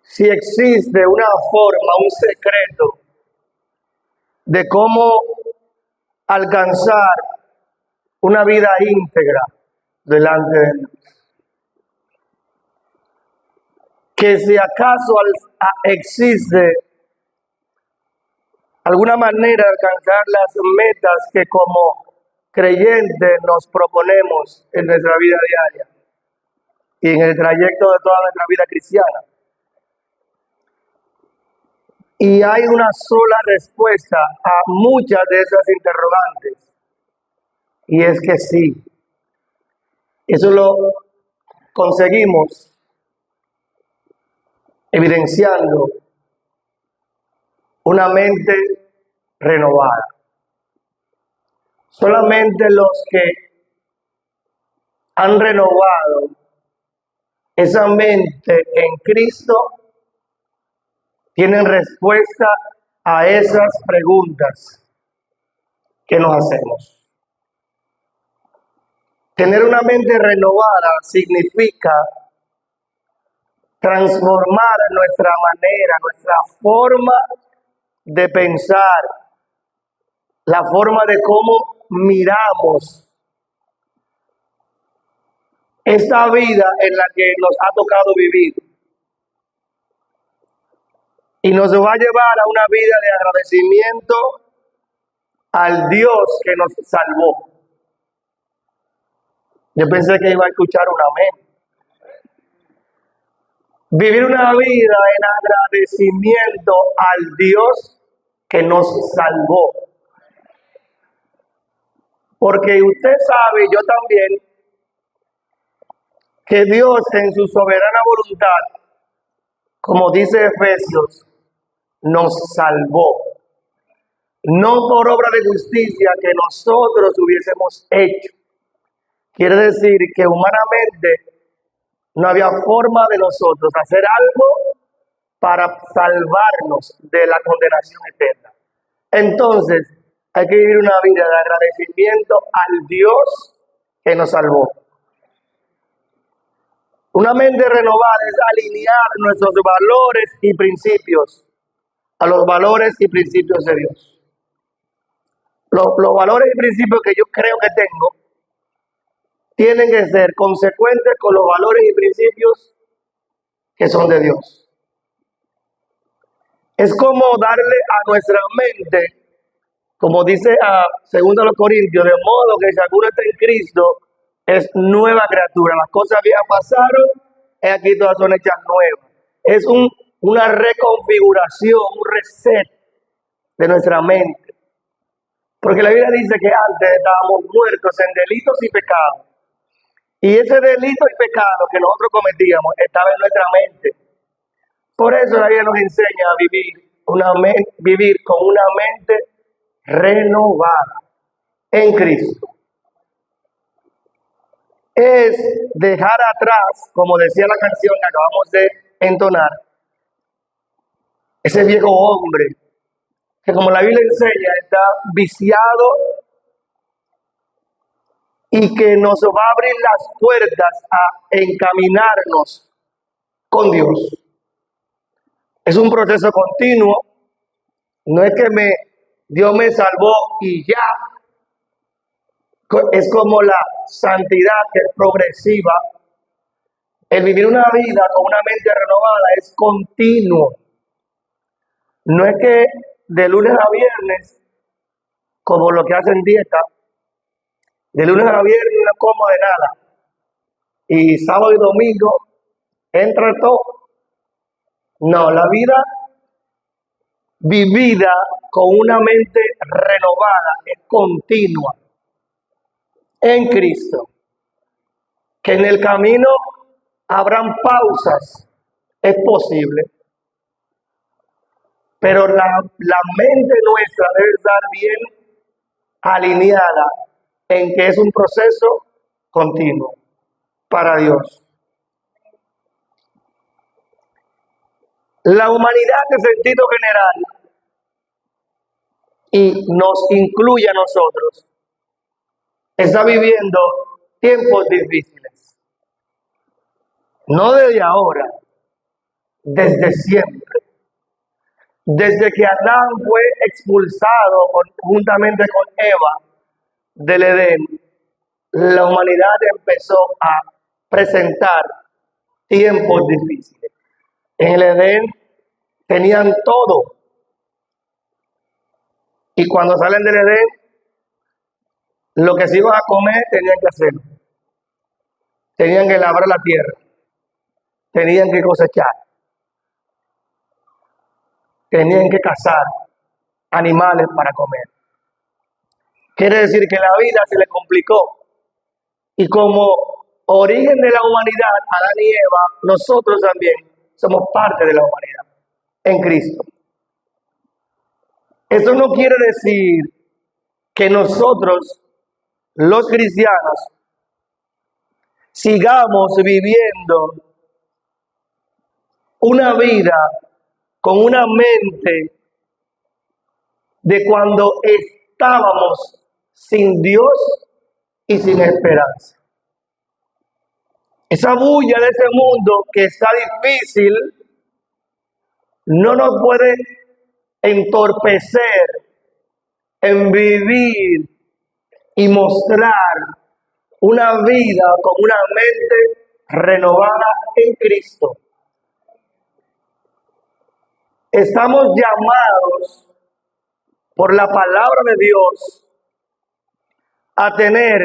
si existe una forma, un secreto de cómo alcanzar una vida íntegra delante de Dios. Que si acaso existe alguna manera de alcanzar las metas que como creyentes nos proponemos en nuestra vida diaria y en el trayecto de toda nuestra vida cristiana. Y hay una sola respuesta a muchas de esas interrogantes, y es que sí. Eso lo conseguimos evidenciando una mente renovada. Solamente los que han renovado esa mente en Cristo tienen respuesta a esas preguntas que nos hacemos. Tener una mente renovada significa transformar nuestra manera, nuestra forma de pensar, la forma de cómo miramos esta vida en la que nos ha tocado vivir. Y nos va a llevar a una vida de agradecimiento al Dios que nos salvó. Yo pensé que iba a escuchar un amén. Vivir una vida en agradecimiento al Dios que nos salvó. Porque usted sabe, yo también, que Dios en su soberana voluntad, como dice Efesios, nos salvó. No por obra de justicia que nosotros hubiésemos hecho. Quiere decir que humanamente no había forma de nosotros hacer algo para salvarnos de la condenación eterna. Entonces, hay que vivir una vida de agradecimiento al Dios que nos salvó. Una mente renovada es alinear nuestros valores y principios a los valores y principios de Dios. Los valores y principios que yo creo que tengo tienen que ser consecuentes con los valores y principios que son de Dios. Es como darle a nuestra mente, como dice a 2 Corintios, de modo que si alguno está en Cristo, es nueva criatura. Las cosas viejas pasaron, y aquí todas son hechas nuevas. Es una reconfiguración, un reset de nuestra mente. Porque la Biblia dice que antes estábamos muertos en delitos y pecados. Y ese delito y pecado que nosotros cometíamos estaba en nuestra mente. Por eso la Biblia nos enseña a vivir con una mente renovada en Cristo. Es dejar atrás, como decía la canción que acabamos de entonar, ese viejo hombre que, como la Biblia enseña, está viciado y que nos va a abrir las puertas a encaminarnos con Dios. Es un proceso continuo. No es que Dios me salvó y ya. Es como la santidad, que es progresiva. El vivir una vida con una mente renovada es continuo. No es que de lunes a viernes, como lo que hacen dieta, de lunes a viernes no como de nada, y sábado y domingo entra todo. No, la vida vivida con una mente renovada es continua en Cristo. Que en el camino habrán pausas, es posible, pero la mente nuestra debe estar bien alineada en que es un proceso continuo para Dios. La humanidad en sentido general, y nos incluye a nosotros, está viviendo tiempos difíciles. No desde ahora, desde siempre. Desde que Adán fue expulsado juntamente con Eva del Edén, la humanidad empezó a presentar tiempos difíciles. En el Edén tenían todo, y cuando salen del Edén, lo que se iban a comer tenían que hacerlo. Tenían que labrar la tierra, tenían que cosechar, tenían que cazar animales para comer. Quiere decir que la vida se le complicó. Y como origen de la humanidad, Adán y Eva, nosotros también somos parte de la humanidad en Cristo. Eso no quiere decir que nosotros, los cristianos, sigamos viviendo una vida con una mente de cuando estábamos sin Dios y sin esperanza. Esa bulla de ese mundo que está difícil no nos puede entorpecer en vivir y mostrar una vida con una mente renovada en Cristo. Estamos llamados por la palabra de Dios a tener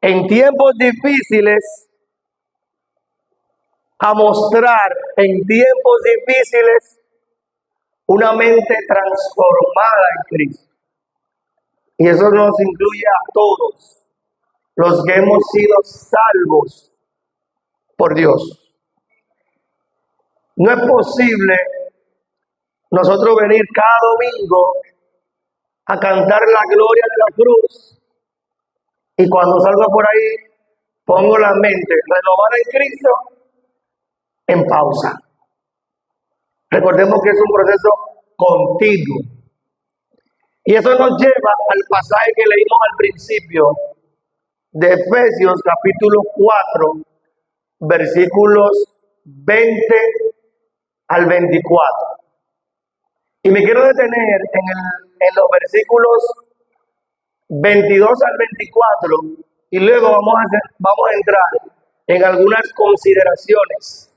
en tiempos difíciles, a mostrar en tiempos difíciles una mente transformada en Cristo. Y eso nos incluye a todos los que hemos sido salvos por Dios. No es posible nosotros venir cada domingo a cantar la gloria de la cruz y cuando salgo por ahí pongo la mente renovada en Cristo en pausa. Recordemos que es un proceso continuo. Y eso nos lleva al pasaje que leímos al principio de Efesios capítulo 4, versículos 20 al 24. Y me quiero detener en los versículos 22 al 24 y luego vamos a entrar en algunas consideraciones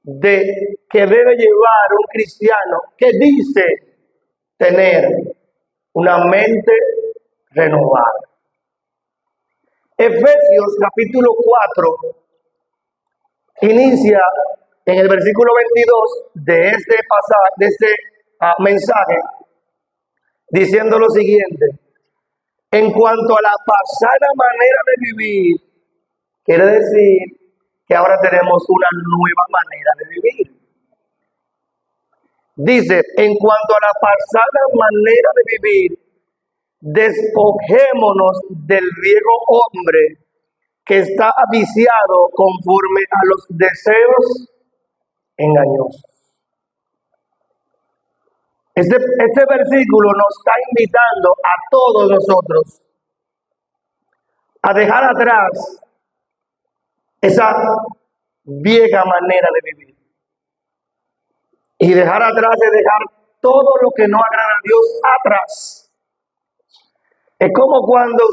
de que debe llevar un cristiano que dice tener una mente renovada. Efesios capítulo 4 inicia en el versículo 22 de este pasaje, de este mensaje, diciendo lo siguiente: en cuanto a la pasada manera de vivir, quiere decir que ahora tenemos una nueva manera de vivir. Dice, en cuanto a la pasada manera de vivir, despojémonos del viejo hombre que está viciado conforme a los deseos engañosos. Este versículo nos está invitando a todos nosotros a dejar atrás esa vieja manera de vivir. Y dejar atrás es dejar todo lo que no agrada a Dios atrás. Es como cuando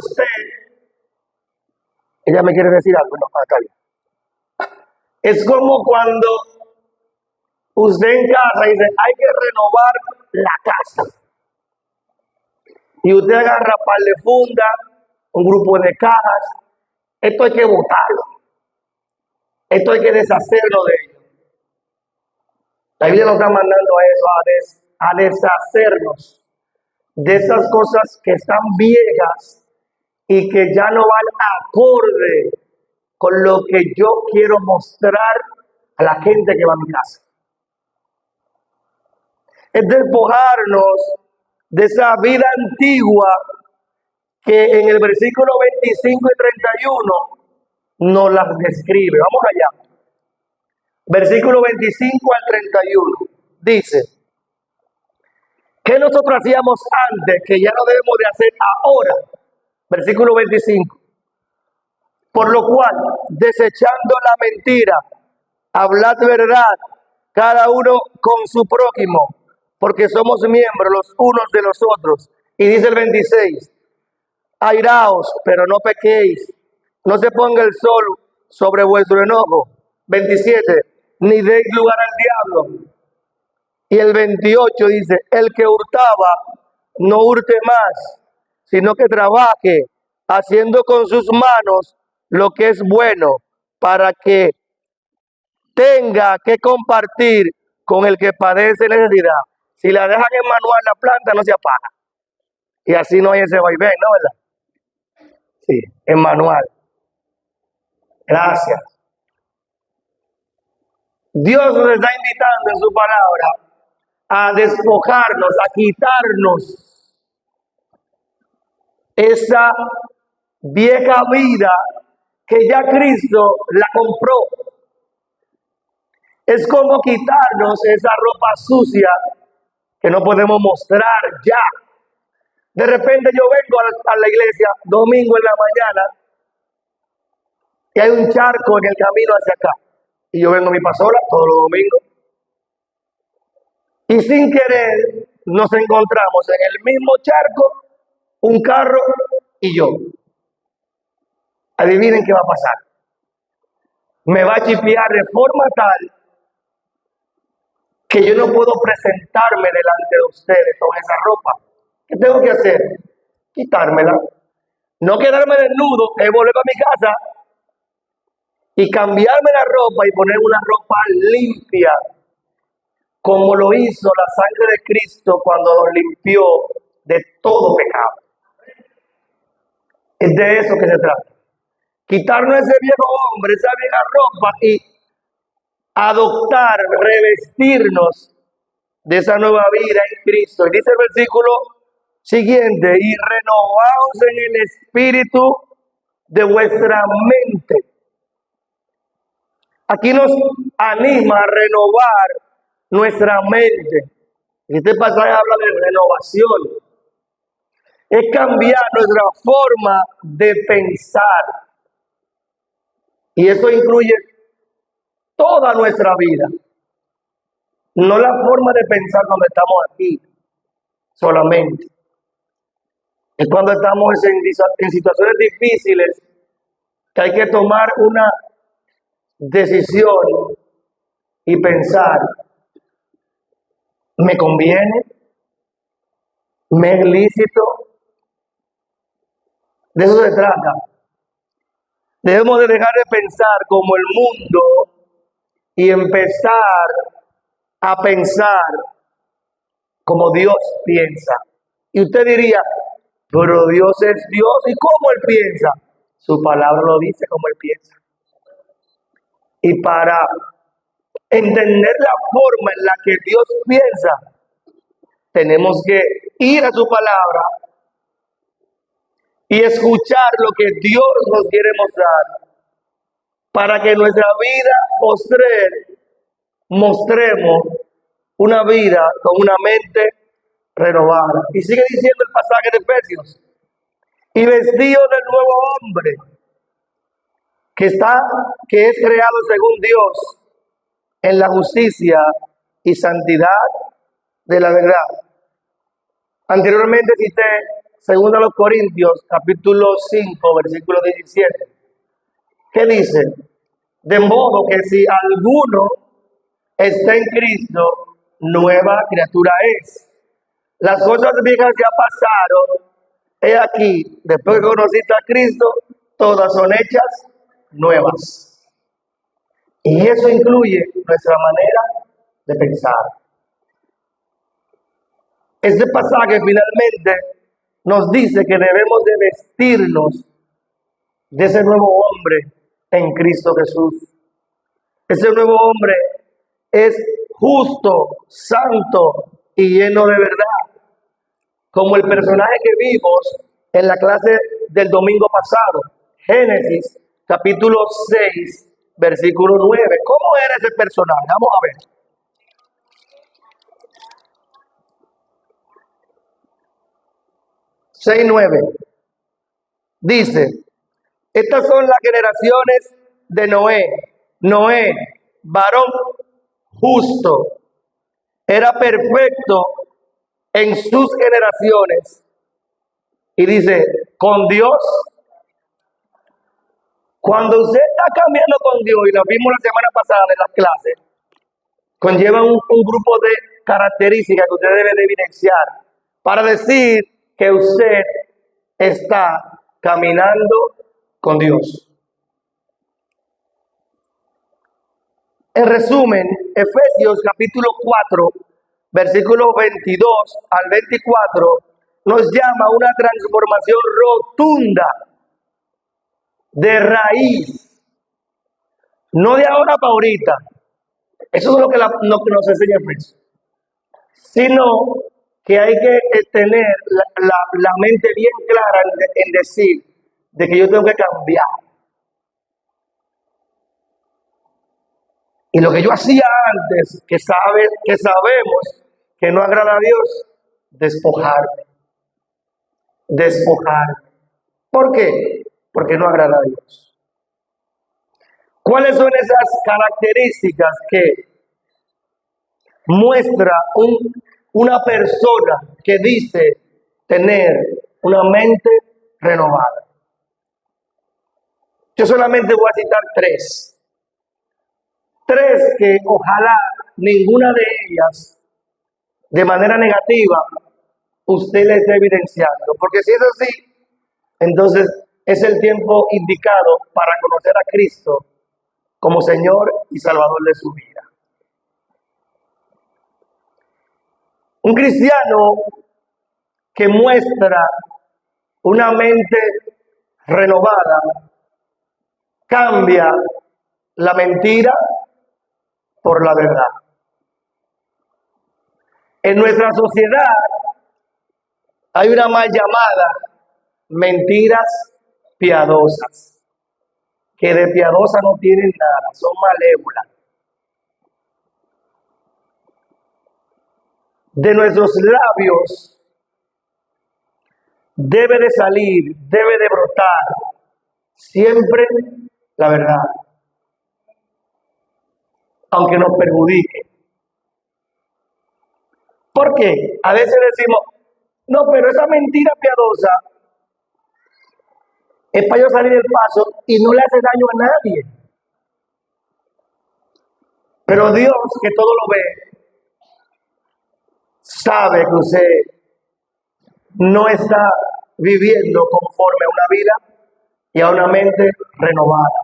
ella me quiere decir algo, no, Natalia. Es como cuando usted en casa dice, hay que renovar la casa. Y usted agarra par de funda, un grupo de cajas. Esto hay que botarlo. Esto hay que deshacerlo de ello. La Biblia nos está mandando a eso, a deshacernos de esas cosas que están viejas y que ya no van acorde con lo que yo quiero mostrar a la gente que va a mi casa. Es despojarnos de esa vida antigua que en el versículo 25 y 31 nos las describe. Vamos allá. Versículo 25 al 31 dice: ¿qué nosotros hacíamos antes que ya no debemos de hacer ahora? Versículo 25. Por lo cual, desechando la mentira, hablad verdad cada uno con su prójimo, porque somos miembros los unos de los otros. Y dice el 26, airaos, pero no pequéis, no se ponga el sol sobre vuestro enojo. 27, ni deis lugar al diablo. Y el 28 dice, el que hurtaba, no hurte más, sino que trabaje, haciendo con sus manos lo que es bueno, para que tenga que compartir con el que padece necesidad. Si la dejan en manual, la planta no se apaga. Y así no hay ese vaivén, ¿no? ¿Verdad? Sí, en manual. Gracias. Dios nos está invitando en su palabra a despojarnos, a quitarnos esa vieja vida que ya Cristo la compró. Es como quitarnos esa ropa sucia que no podemos mostrar ya. De repente yo vengo a la iglesia domingo en la mañana y hay un charco en el camino hacia acá. Y yo vengo a mi pasola todos los domingos. Y sin querer nos encontramos en el mismo charco, un carro y yo. Adivinen qué va a pasar. Me va a chipear de forma tal que yo no puedo presentarme delante de ustedes con esa ropa. ¿Qué tengo que hacer? Quitármela. No quedarme desnudo, es volver a mi casa y cambiarme la ropa y poner una ropa limpia, como lo hizo la sangre de Cristo cuando nos limpió de todo pecado. Es de eso que se trata. Quitarnos ese viejo hombre, esa vieja ropa y adoptar, revestirnos de esa nueva vida en Cristo. Y dice el versículo siguiente, y renovaos en el espíritu de vuestra mente. Aquí nos anima a renovar nuestra mente. Este pasaje habla de renovación. Es cambiar nuestra forma de pensar. Y eso incluye toda nuestra vida. No la forma de pensar cuando estamos aquí solamente. Es cuando estamos en situaciones difíciles que hay que tomar una decisión y pensar, ¿me conviene? ¿Me es lícito? De eso se trata. Debemos de dejar de pensar como el mundo y empezar a pensar como Dios piensa. Y usted diría, pero Dios es Dios, ¿y cómo Él piensa? Su palabra lo dice como Él piensa. Y para entender la forma en la que Dios piensa, tenemos que ir a su palabra y escuchar lo que Dios nos quiere mostrar, para que en nuestra vida mostremos una vida con una mente renovada. Y sigue diciendo el pasaje de Efesios, y vestido del nuevo hombre, que es creado según Dios en la justicia y santidad de la verdad. Anteriormente cité 2 Corintios, capítulo 5, versículo 17. ¿Qué dice? De modo que si alguno está en Cristo, nueva criatura es. Las cosas viejas ya pasaron. He aquí, después que conociste a Cristo, todas son hechas nuevas. Y eso incluye nuestra manera de pensar. Este pasaje finalmente nos dice que debemos de vestirnos de ese nuevo hombre en Cristo Jesús. Ese nuevo hombre es justo, santo y lleno de verdad, como el personaje que vimos en la clase del domingo pasado, Génesis capítulo 6, versículo 9. ¿Cómo era ese personaje? Vamos a ver. 6:9 dice, estas son las generaciones de Noé. Noé, varón justo, era perfecto en sus generaciones. Y dice, con Dios, cuando usted está caminando con Dios, y lo vimos la semana pasada en las clases, conlleva un grupo de características que usted debe de evidenciar para decir que usted está caminando con Dios. En resumen, Efesios capítulo 4, versículos 22 al 24, nos llama a una transformación rotunda de raíz, no de ahora para ahorita. Eso es lo que nos enseña Efesios, sino que hay que tener la mente bien clara en decir de que yo tengo que cambiar. Y lo que yo hacía antes, que sabemos que no agrada a Dios, despojarme. ¿Por qué? Porque no agrada a Dios. ¿Cuáles son esas características que muestra una persona que dice tener una mente renovada? Yo solamente voy a citar tres que ojalá ninguna de ellas de manera negativa usted le esté evidenciando, porque si es así, entonces es el tiempo indicado para conocer a Cristo como Señor y Salvador de su vida. Un cristiano que muestra una mente renovada cambia la mentira por la verdad. En nuestra sociedad hay una mal llamada mentiras piadosas, que de piadosa no tienen nada, son malévolas. De nuestros labios debe de salir, debe de brotar siempre la verdad, aunque nos perjudique. ¿Por qué? A veces decimos, no, pero esa mentira piadosa es para yo salir del paso y no le hace daño a nadie. Pero Dios, que todo lo ve, sabe que usted no está viviendo conforme a una vida y a una mente renovada.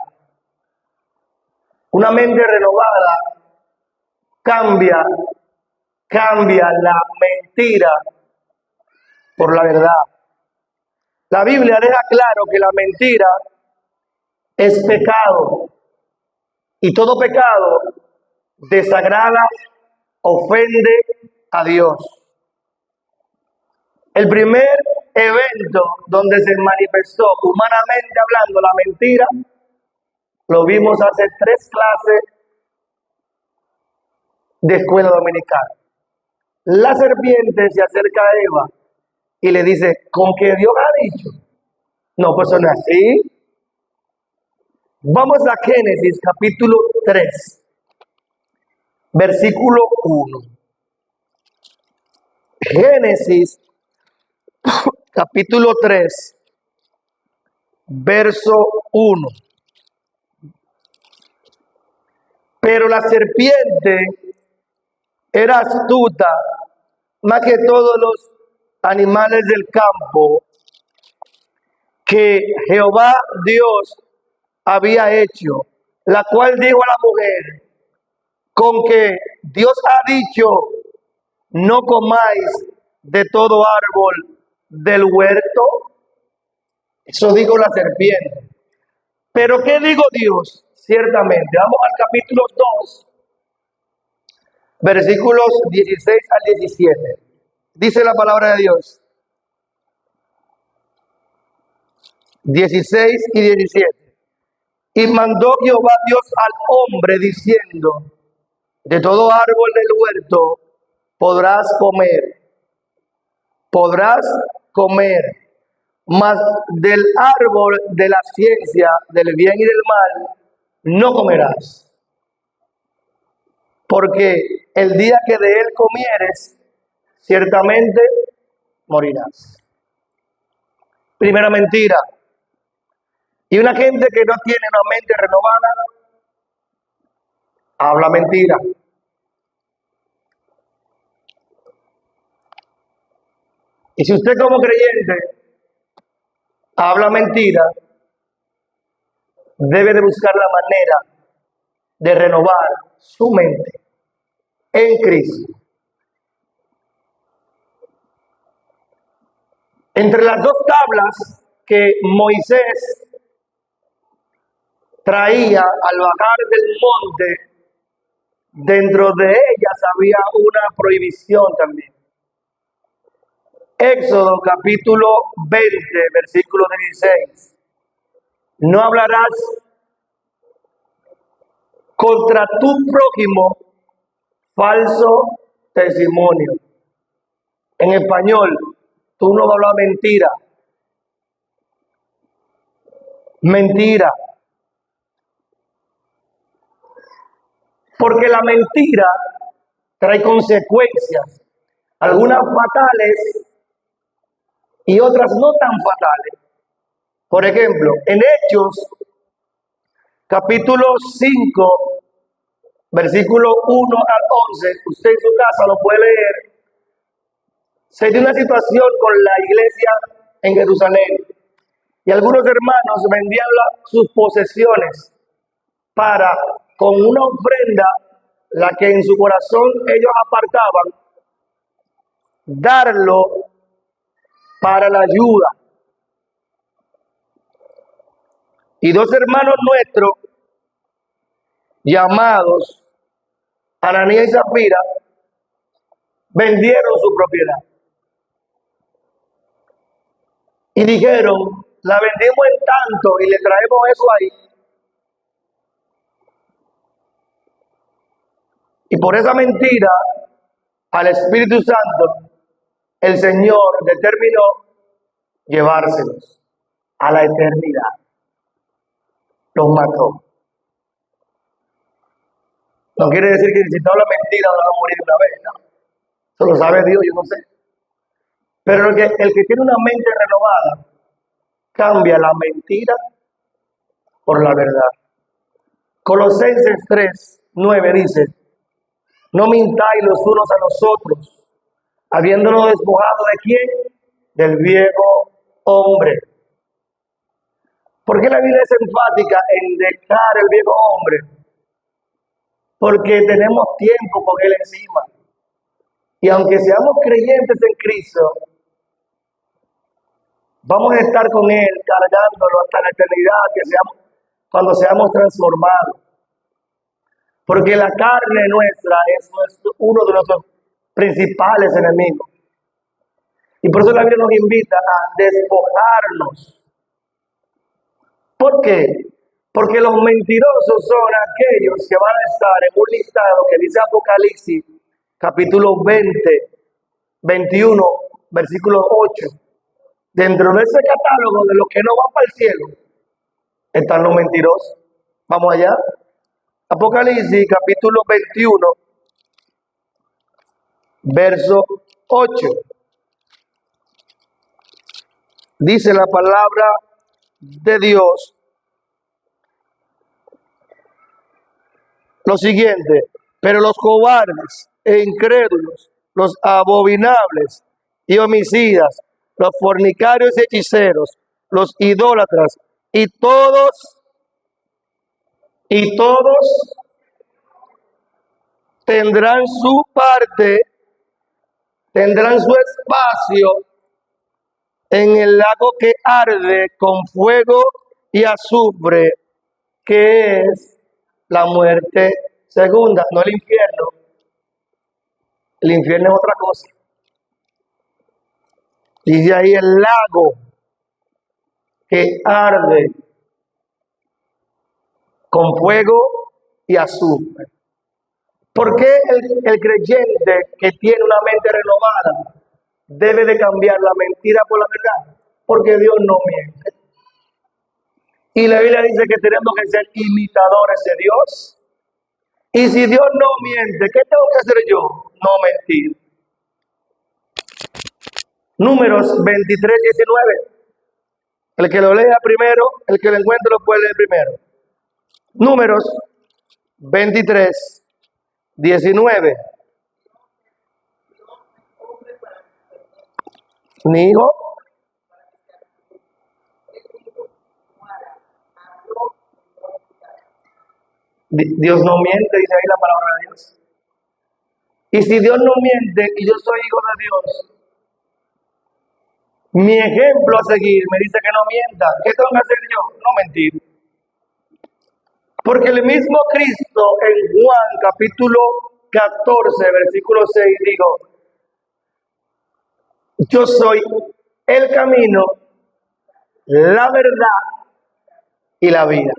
Una mente renovada cambia la mentira por la verdad. La Biblia deja claro que la mentira es pecado y todo pecado desagrada, ofende a Dios. El primer evento donde se manifestó humanamente hablando la mentira, lo vimos hace 3 clases de escuela dominical. La serpiente se acerca a Eva y le dice, ¿con qué Dios ha dicho? No, pues no es así. Vamos a Génesis capítulo 3, versículo 1. Génesis capítulo 3, verso 1. Pero la serpiente era astuta más que todos los animales del campo que Jehová Dios había hecho, la cual dijo a la mujer, con que Dios ha dicho, no comáis de todo árbol del huerto. Eso dijo la serpiente. Pero ¿qué digo Dios? Ciertamente, vamos al capítulo 2, versículos 16 al 17. Dice la palabra de Dios. 16 y 17. Y mandó Jehová Dios al hombre diciendo, de todo árbol del huerto podrás comer, mas del árbol de la ciencia del bien y del mal no comerás, porque el día que de él comieres, ciertamente morirás. Primera mentira. Y una gente que no tiene una mente renovada, habla mentira. Y si usted como creyente habla mentira, debe de buscar la manera de renovar su mente en Cristo. Entre las dos tablas que Moisés traía al bajar del monte, dentro de ellas había una prohibición también. Éxodo capítulo 20, versículo 16. No hablarás contra tu prójimo falso testimonio. En español, tú no vas a hablar mentira. Mentira. Porque la mentira trae consecuencias, algunas fatales y otras no tan fatales. Por ejemplo, en Hechos, capítulo 5, versículo 1 al 11, usted en su casa lo puede leer. Se dio una situación con la iglesia en Jerusalén y algunos hermanos vendían sus posesiones para, con una ofrenda, la que en su corazón ellos apartaban, darlo para la ayuda. Y dos hermanos nuestros, llamados Ananías y Zafira, vendieron su propiedad. Y dijeron, la vendimos en tanto y le traemos eso ahí. Y por esa mentira, al Espíritu Santo, el Señor determinó llevárselos a la eternidad. Los mató. No quiere decir que si no la mentira van a morir una vez, ¿no? Eso lo sabe Dios, yo no sé. Pero el que tiene una mente renovada, cambia la mentira por la verdad. Colosenses 3, 9 dice, no mintáis los unos a los otros, habiéndonos despojado ¿de quién? Del viejo hombre. ¿Por qué la Biblia es enfática en dejar el viejo hombre? Porque tenemos tiempo con él encima. Y aunque seamos creyentes en Cristo, vamos a estar con él cargándolo hasta la eternidad, cuando seamos transformados. Porque la carne nuestra es uno de nuestros principales enemigos. Y por eso la Biblia nos invita a despojarnos. ¿Por qué? Porque los mentirosos son aquellos que van a estar en un listado que dice Apocalipsis, capítulo 20, 21, versículo 8. Dentro de ese catálogo de los que no van para el cielo, están los mentirosos. Vamos allá. Apocalipsis, capítulo 21, verso 8. Dice la palabra de Dios lo siguiente: pero los cobardes e incrédulos, los abominables y homicidas, los fornicarios y hechiceros, los idólatras y todos tendrán su parte, tendrán su espacio en el lago que arde con fuego y azufre, que es la muerte segunda, no el infierno. El infierno es otra cosa. Dice ahí el lago que arde con fuego y azufre. ¿Por qué el creyente que tiene una mente renovada debe de cambiar la mentira por la verdad? Porque Dios no miente. Y la Biblia dice que tenemos que ser imitadores de Dios. Y si Dios no miente, ¿qué tengo que hacer yo? No mentir. Números 23:19. El que lo lea primero, el que lo encuentre lo puede leer primero. Números 23:19. Ni hijo. Dios no miente, dice ahí la palabra de Dios. Y si Dios no miente y yo soy hijo de Dios, mi ejemplo a seguir me dice que no mienta. ¿Qué tengo que hacer yo? No mentir. Porque el mismo Cristo en Juan capítulo 14, versículo 6 dijo, yo soy el camino, la verdad y la vida.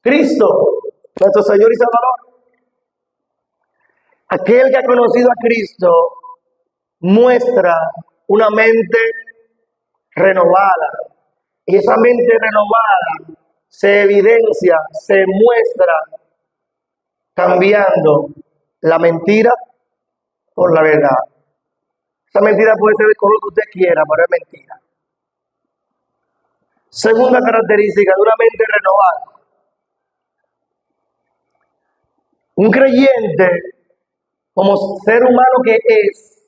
Cristo, nuestro Señor y Salvador. Aquel que ha conocido a Cristo muestra una mente renovada. Y esa mente renovada se evidencia, se muestra cambiando la mentira por la verdad. Esa mentira puede ser el color que usted quiera, pero es mentira. Segunda característica de una mente renovada. Un creyente, como ser humano que es,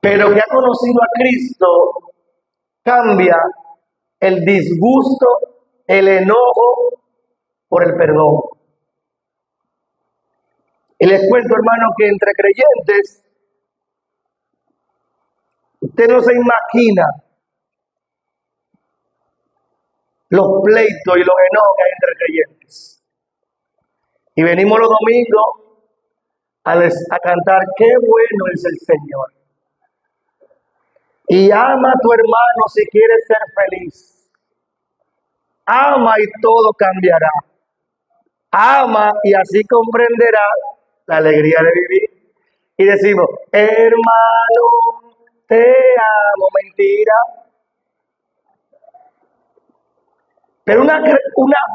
pero que ha conocido a Cristo, cambia el disgusto, el enojo por el perdón. Y les cuento, hermano, que entre creyentes, usted no se imagina los pleitos y los enojos que hay entre creyentes. Y venimos los domingos a cantar, qué bueno es el Señor. Y ama a tu hermano si quieres ser feliz. Ama y todo cambiará. Ama y así comprenderá la alegría de vivir. Y decimos, hermano, te amo, mentira. Pero una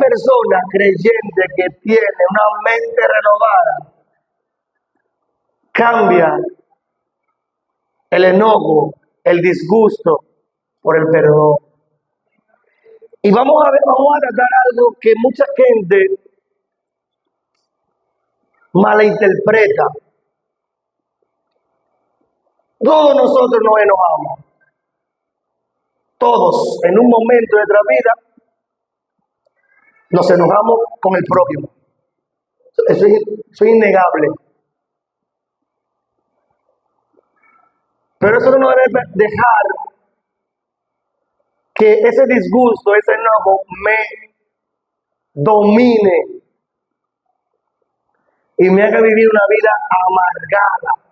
persona creyente que tiene una mente renovada, cambia el enojo, el disgusto por el perdón. Y vamos a tratar algo que mucha gente malinterpreta. Todos nosotros nos enojamos. Todos, en un momento de nuestra vida, nos enojamos con el prójimo. Eso es innegable. Pero eso no debe dejar que ese disgusto, ese enojo me domine y me haga vivir una vida amargada.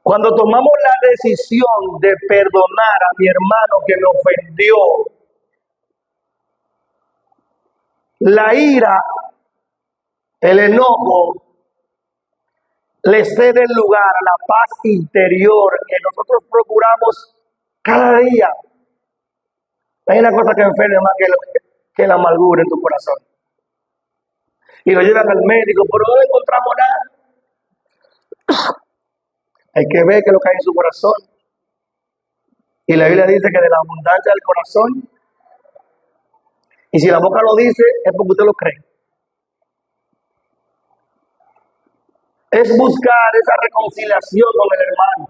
Cuando tomamos la decisión de perdonar a mi hermano que me ofendió, la ira, el enojo, le cede el lugar a la paz interior que nosotros procuramos cada día. Hay una cosa que enferma más que la amargura en tu corazón. Y lo llevan al médico, pero no le encontramos nada. Hay que ver qué es lo que hay en su corazón. Y la Biblia dice que de la abundancia del corazón, y si la boca lo dice, es porque usted lo cree. Es buscar esa reconciliación con el hermano.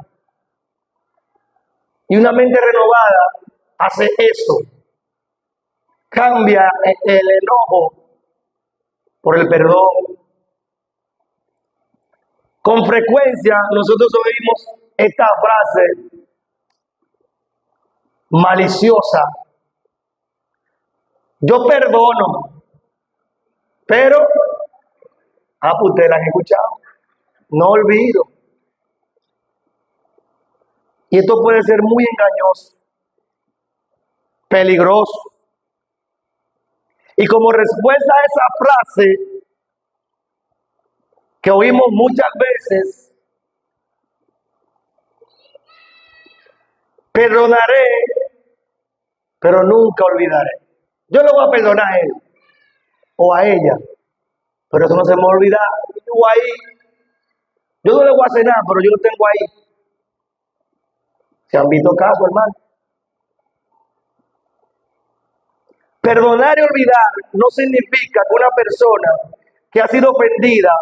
Y una mente renovada hace eso. Cambia el enojo por el perdón. Con frecuencia nosotros oímos esta frase maliciosa. Yo perdono, pero, pues ustedes la han escuchado, no olvido. Y esto puede ser muy engañoso, peligroso. Y como respuesta a esa frase que oímos muchas veces, perdonaré, pero nunca olvidaré. Yo le voy a perdonar a él o a ella, pero eso no se me va a olvidar. Yo ahí, yo no le voy a hacer nada, pero yo lo tengo ahí. ¿Se han visto casos, hermano? Perdonar y olvidar no significa que una persona que ha sido ofendida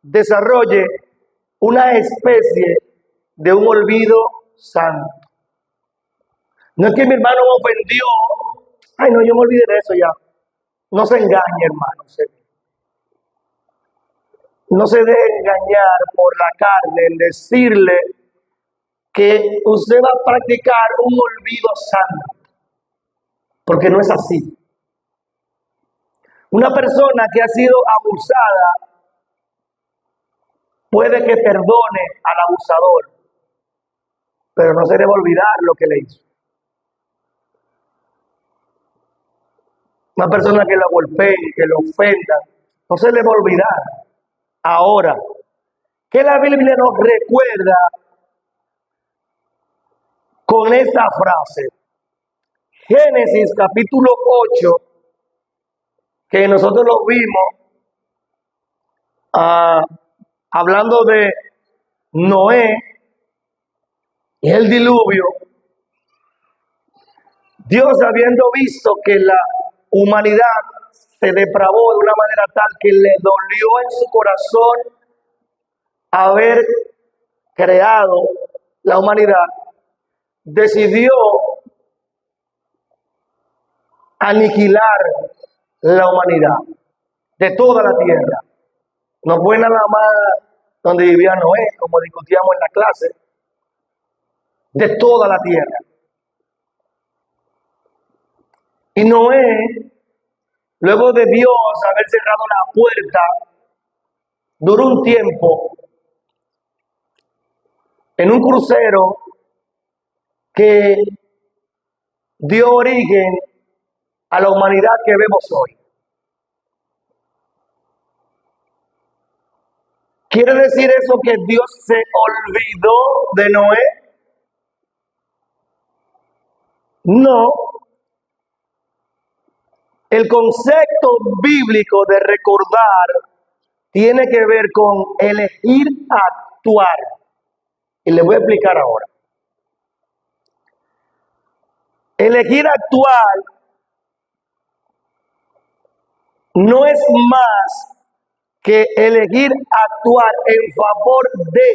desarrolle una especie de un olvido santo. No es que mi hermano me ofendió, ay no, yo me olvidé de eso ya. No se engañe, hermano. No se deje engañar por la carne en decirle que usted va a practicar un olvido santo, porque no es así. Una persona que ha sido abusada puede que perdone al abusador, pero no se debe olvidar lo que le hizo. Una persona que la golpee, que lo ofenda, no se le va a olvidar. Ahora, que la Biblia nos recuerda con esta frase, Génesis capítulo 8, que nosotros lo vimos hablando de Noé y el diluvio. Dios, habiendo visto que la humanidad se depravó de una manera tal que le dolió en su corazón haber creado la humanidad, decidió aniquilar la humanidad de toda la tierra. No fue nada más donde vivía Noé, como discutíamos en la clase, de toda la tierra. Y Noé, luego de Dios haber cerrado la puerta, duró un tiempo en un crucero que dio origen a la humanidad que vemos hoy. ¿Quiere decir eso que Dios se olvidó de Noé? No. El concepto bíblico de recordar tiene que ver con elegir actuar. Y le voy a explicar ahora. Elegir actuar no es más que elegir actuar en favor de.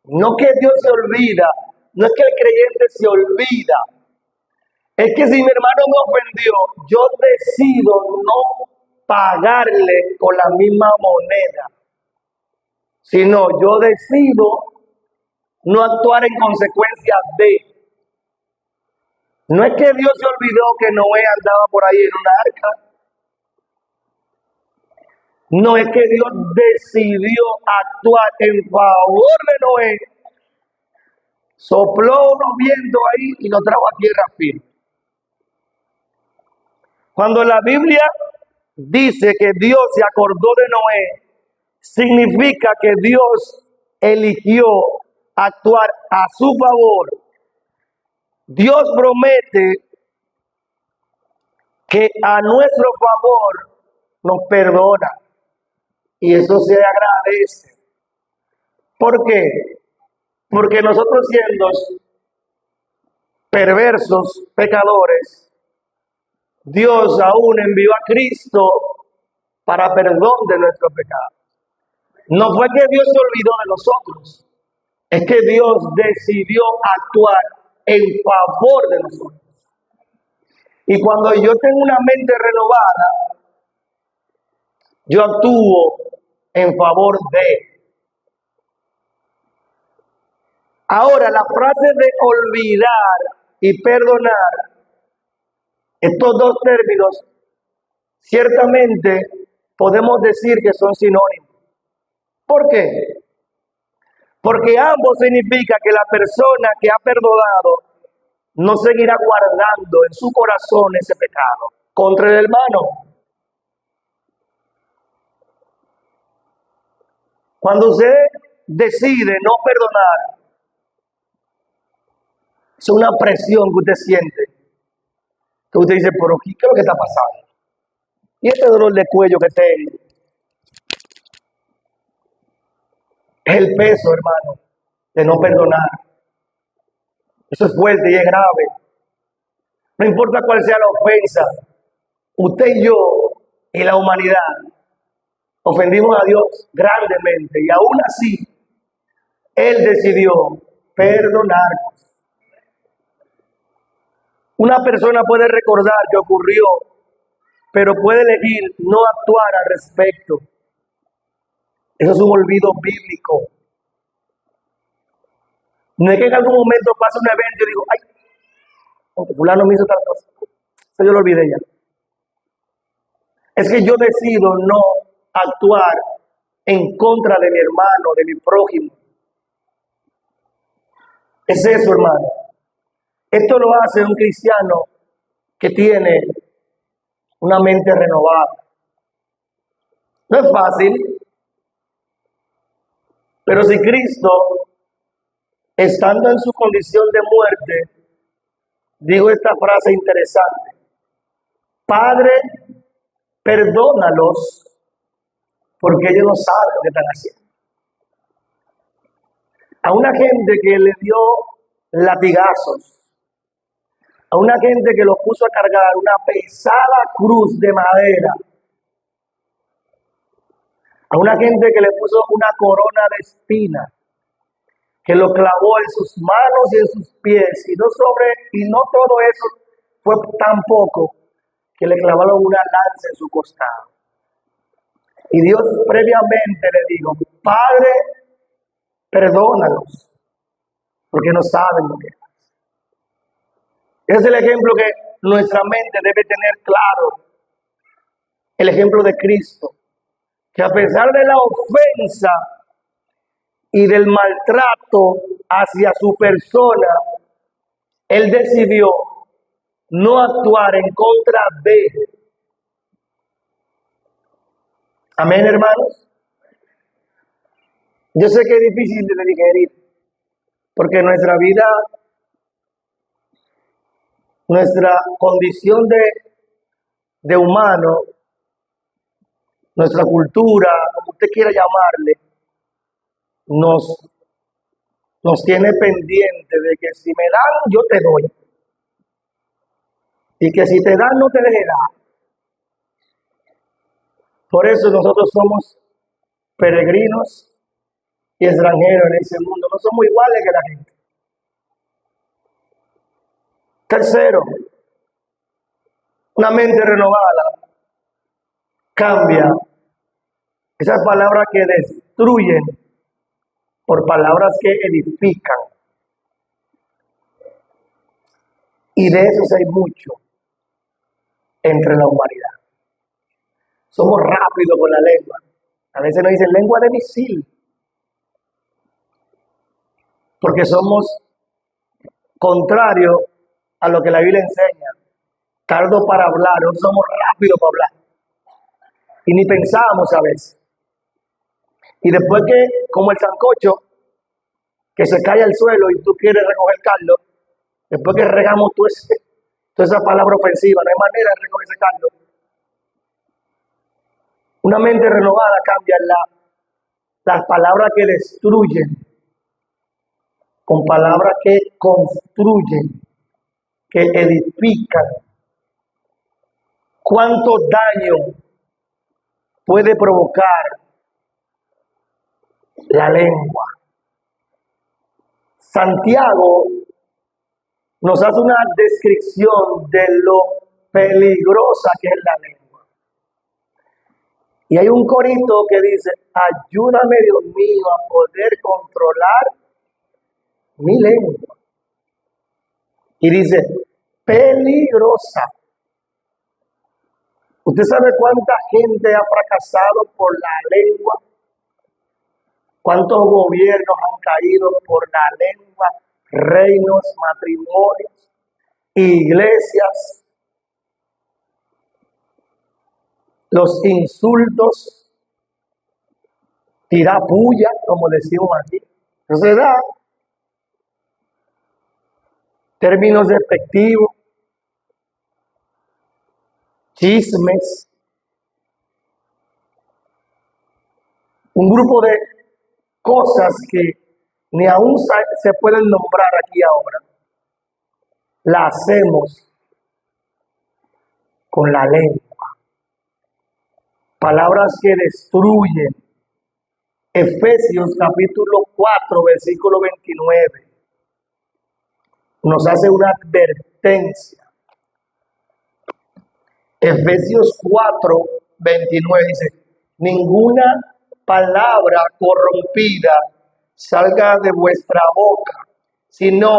No que Dios se olvida, no es que el creyente se olvida. Es que si mi hermano me ofendió, yo decido no pagarle con la misma moneda, sino yo decido no actuar en consecuencia de. No es que Dios se olvidó que Noé andaba por ahí en una arca. No es que Dios decidió actuar en favor de Noé, sopló unos vientos ahí y lo trajo a tierra firme. Cuando la Biblia dice que Dios se acordó de Noé, significa que Dios eligió actuar a su favor. Dios promete que a nuestro favor nos perdona. Y eso se agradece. ¿Por qué? Porque nosotros siendo perversos, pecadores, Dios aún envió a Cristo para perdón de nuestros pecados. No fue que Dios se olvidó de nosotros, es que Dios decidió actuar en favor de nosotros. Y cuando yo tengo una mente renovada, yo actúo en favor de. Ahora, la frase de olvidar y perdonar, estos dos términos, ciertamente podemos decir que son sinónimos. ¿Por qué? Porque ambos significa que la persona que ha perdonado no seguirá guardando en su corazón ese pecado contra el hermano. Cuando usted decide no perdonar, es una presión que usted siente, Que usted dice, pero ¿qué es lo que está pasando? Y este dolor de cuello que tengo es el peso, hermano, de no perdonar. Eso es fuerte y es grave. No importa cuál sea la ofensa, usted y yo y la humanidad ofendimos a Dios grandemente y aún así Él decidió perdonarnos. Una persona puede recordar que ocurrió, pero puede elegir no actuar al respecto. Eso es un olvido bíblico. No es que en algún momento pase un evento y digo, ay, fulano me hizo tal cosa. Eso yo lo olvidé ya. Es que yo decido no actuar en contra de mi hermano, de mi prójimo. Es eso, hermano. Esto lo hace un cristiano que tiene una mente renovada. No es fácil, pero si Cristo, estando en su condición de muerte, dijo esta frase interesante: Padre, perdónalos porque ellos no saben lo que están haciendo. A una gente que le dio latigazos, a una gente que lo puso a cargar una pesada cruz de madera, a una gente que le puso una corona de espinas, que lo clavó en sus manos y en sus pies, y no todo eso fue tan poco, que le clavaron una lanza en su costado. Y Dios previamente le dijo: Padre, perdónalos, porque no saben lo que hacen. Ese es el ejemplo que nuestra mente debe tener claro. El ejemplo de Cristo, que a pesar de la ofensa y del maltrato hacia su persona, Él decidió no actuar en contra de. Amén, hermanos. Yo sé que es difícil de digerir, porque nuestra vida, nuestra condición de humano, nuestra cultura, como usted quiera llamarle, nos tiene pendiente de que si me dan, yo te doy. Y que si te dan, no te deje dar. Por eso nosotros somos peregrinos y extranjeros en ese mundo. No somos iguales que la gente. Tercero, una mente renovada cambia esas palabras que destruyen por palabras que edifican. Y de eso hay mucho entre la humanidad. Somos rápidos con la lengua. A veces nos dicen lengua de misil, porque somos contrarios a lo que la Biblia enseña. Tardo para hablar, no somos rápidos para hablar. Y ni pensamos a veces. Y después que, como el sancocho, que se cae al suelo y tú quieres recoger caldo, después que regamos toda esa palabra ofensiva, no hay manera de recoger ese caldo. Una mente renovada cambia las palabras que destruyen con palabras que construyen, que edifican. ¿Cuánto daño puede provocar la lengua? Santiago nos hace una descripción de lo peligrosa que es la lengua. Y hay un corito que dice: ayúdame, Dios mío, a poder controlar mi lengua. Y dice, peligrosa. ¿Usted sabe cuánta gente ha fracasado por la lengua? ¿Cuántos gobiernos han caído por la lengua? Reinos, matrimonios, iglesias. Los insultos, tirar puya, como decimos aquí. No se da. Términos despectivos. chismes, un grupo de cosas que ni aún se pueden nombrar aquí ahora, la hacemos con la lengua. Palabras que destruyen. Efesios capítulo 4, versículo 29, nos hace una advertencia. Efesios 4, 29 dice, ninguna palabra corrompida salga de vuestra boca, sino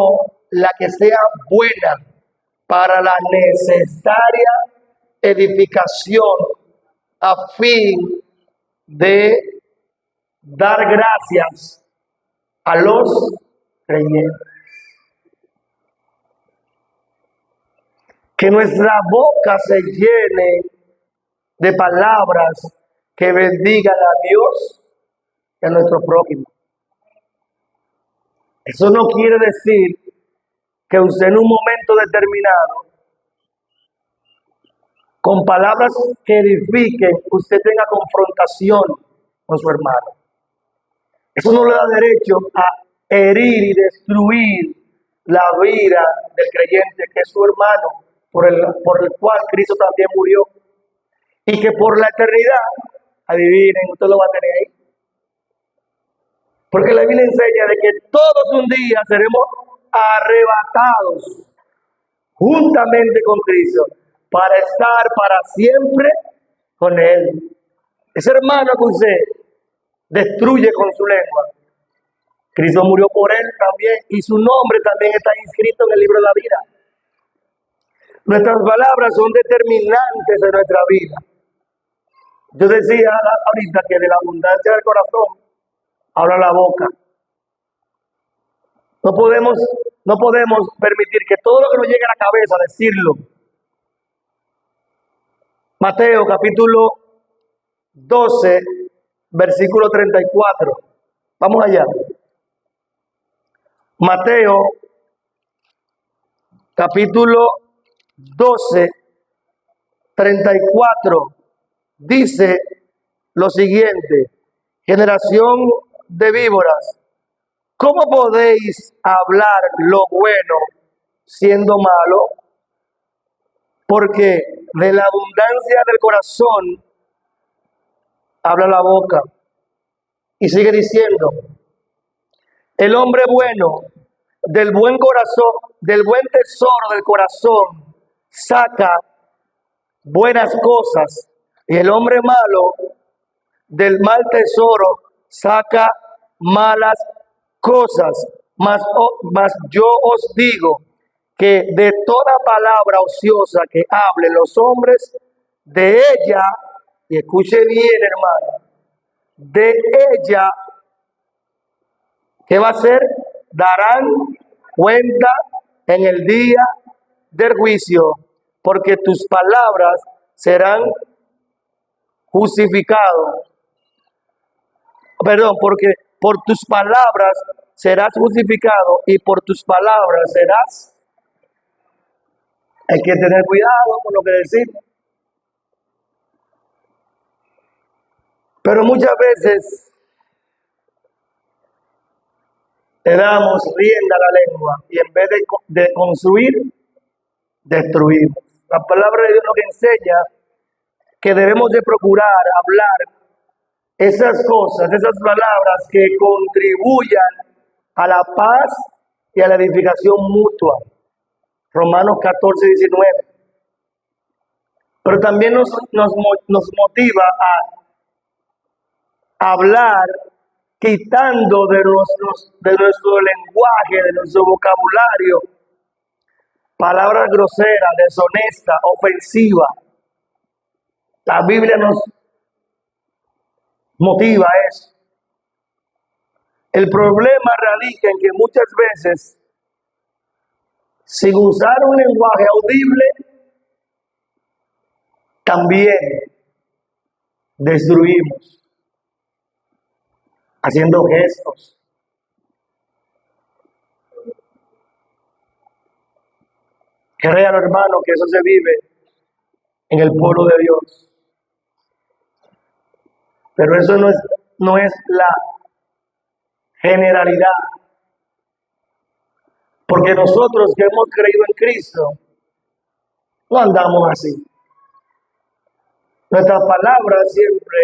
la que sea buena para la necesaria edificación a fin de dar gracias a los creyentes. Que nuestra boca se llene de palabras que bendigan a Dios y a nuestro prójimo. Eso no quiere decir que usted en un momento determinado, con palabras que edifiquen, usted tenga confrontación con su hermano. Eso no le da derecho a herir y destruir la vida del creyente, que es su hermano, por el cual Cristo también murió. Y que por la eternidad, adivinen, usted lo va a tener ahí. Porque la Biblia enseña de que todos un día seremos arrebatados juntamente con Cristo para estar para siempre con Él. Ese hermano que usted destruye con su lengua, Cristo murió por él también y su nombre también está inscrito en el libro de la vida. Nuestras palabras son determinantes en nuestra vida. Yo decía ahorita que de la abundancia del corazón habla la boca. No podemos permitir que todo lo que nos llegue a la cabeza decirlo. Mateo capítulo 12, versículo 34. Vamos allá. Mateo capítulo 12, 34 dice lo siguiente: generación de víboras, ¿cómo podéis hablar lo bueno siendo malo? Porque de la abundancia del corazón habla la boca. Y sigue diciendo, el hombre bueno del buen corazón, del buen tesoro del corazón, saca buenas cosas, y el hombre malo del mal tesoro saca malas cosas. Mas yo os digo que de toda palabra ociosa que hablen los hombres, de ella, y escuche bien, hermano, de ella, ¿qué va a hacer? Darán cuenta en el día del juicio, porque tus palabras serán justificadas. Perdón, porque por tus palabras serás justificado y por tus palabras serás. Hay que tener cuidado con lo que decimos. Pero muchas veces le damos rienda a la lengua y en vez de construir, destruimos. La palabra de Dios nos enseña que debemos de procurar hablar esas cosas, esas palabras que contribuyan a la paz y a la edificación mutua. Romanos 14, 19. Pero también nos motiva a hablar quitando de nuestro lenguaje, de nuestro vocabulario, palabras groseras, deshonestas, ofensivas. La Biblia nos motiva a eso. El problema radica en que muchas veces, sin usar un lenguaje audible, también destruimos, haciendo gestos. Créalo, hermano, que eso se vive en el pueblo de Dios. Pero eso no es la generalidad. Porque nosotros que hemos creído en Cristo, no andamos así. Nuestras palabras siempre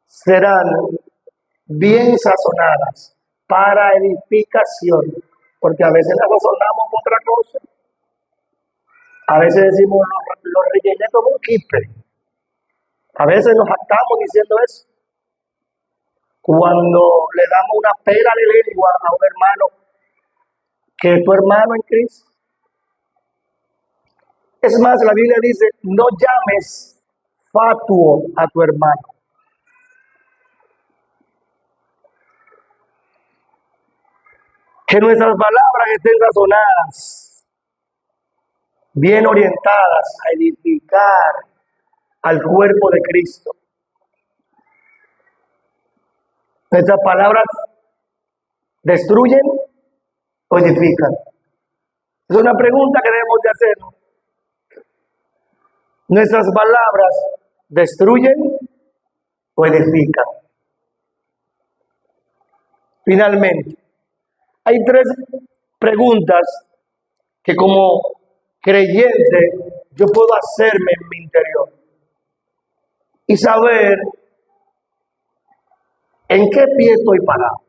serán bien sazonadas para edificación, porque a veces las sazonamos por otra cosa. A veces decimos, lo rellené como un kipe. A veces nos estamos diciendo eso. Cuando le damos una pera de lengua a un hermano que es tu hermano en Cristo. Es más, la Biblia dice, no llames fatuo a tu hermano. Que nuestras palabras estén sazonadas, bien orientadas a edificar al cuerpo de Cristo. Nuestras palabras destruyen o edifican. Es una pregunta que debemos de hacernos. ¿Nuestras palabras destruyen o edifican? Finalmente, hay tres preguntas que como creyente yo puedo hacerme en mi interior y saber en qué pie estoy parado.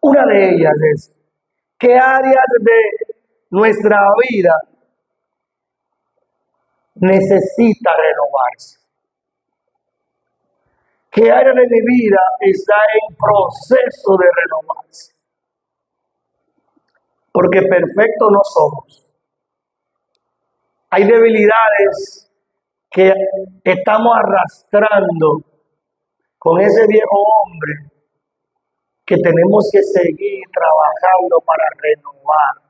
Una de ellas es, ¿qué áreas de nuestra vida necesita renovarse? ¿Qué área de mi vida está en proceso de renovarse? Porque perfectos no somos. Hay debilidades que estamos arrastrando con ese viejo hombre que tenemos que seguir trabajando para renovar.